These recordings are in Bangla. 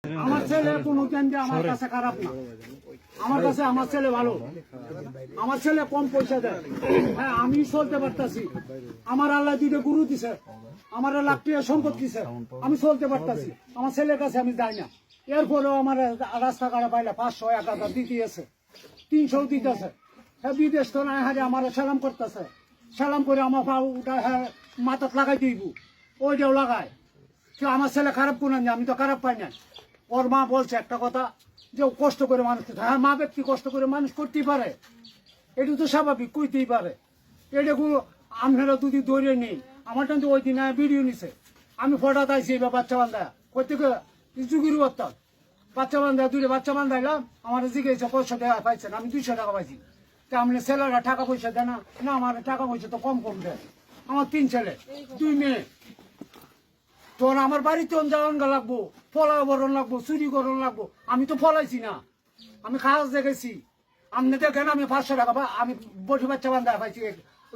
আমার ছেলে কোনো জ্ঞান দিয়ে আমার কাছে খারাপ না, আমার কাছে আমার ছেলে ভালো। আমার ছেলে কম পয়সা দেয়, হ্যাঁ আমি চলতে পারতাছি। আমার আল্লাহ দুটো গুরু দিছে, আমার লাখ টাকা সম্পদ দিছে, আমি চলতে পারতাছি। আমার ছেলের কাছে আমি যাই না। এরপরেও আমার রাস্তা কাটা পাইলে 500 1000 দিতেছে, 300 দিতেছে। হ্যাঁ বিদেশ তো না হারে আমার সালাম করতেছে, সালাম করে আমার পা উঠা হ্যাঁ মাথাত লাগাই দিব, ওইটাও লাগায়। আমার ছেলে খারাপ কোন, আমি তো খারাপ পাই না। ওর মা বলছে একটা কথা যে কষ্ট করে মানুষ করতে, হ্যাঁ মা ব্যক্তি কষ্ট করে মানুষ করতেই পারে, এটা তো স্বাভাবিক, কইতেই পারে। এটা আপনারা যদি দৌড়ে নেই, আমার কিন্তু ওই দিন ভিডিও নিছে, আমি ফটো আইছি এবার বাচ্চা বান্ধা করতে যুগির অর্থাৎ বাচ্চা বান্ধা দূরে বাচ্চা বান্ধাইলাম। আমার জিজ্ঞেস 500 টাকা পাইছেন, আমি 200 টাকা পাইছি। তা আপনি ছেলেরা টাকা পয়সা দেয় না? না আমার টাকা পয়সা তো কম কম দেয়। আমার 3 ছেলে 2 মেয়ে, তোর আমার বাড়িতে যাওয়ান লাগবো, ফলাবরণ লাগবো, চুরি করণ লাগবো। আমি তো ফলাইছি না, আমি খাস দেখেছি। আপনি দেখেন আমি 500 টাকা আমি বটি বাচ্চা বান্ধা পাইছি,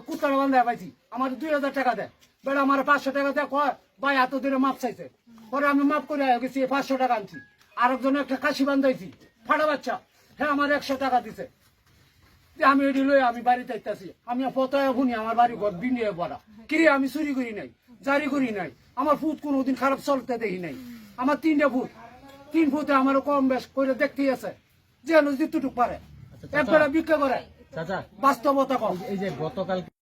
কুত্তারা বান্ধা পাইছি। আমার 2000 টাকা দেয়, বেড়া আমার 500 টাকা দেয়। কয় ভাই এত দিনে মাপ চাইছে, পরে আমি মাপ করে গেছি, 500 টাকা আনছি। আরেকজন একটা কাশি বান্ধাইছি ফাটা বাচ্চা, হ্যাঁ আমার 100 টাকা দিছে। আমি এটি লই আমি বাড়িতে আইতাছি, আমি পতায় শুনি আমার বাড়ি ঘর বিনিয়ে পড়া। কিরে আমি চুরি করি নাই, জারি করি নাই, আমার ফুট কোনোদিন খারাপ চলতে দেখি নাই। আমার 3টা ফুট, 3 ফুটে আমার কম বেশ করে দেখতেই আছে, যেন যেটুকু পারে একবারে ভিক্ষা করে। বাস্তবতা কম। এই যে গতকাল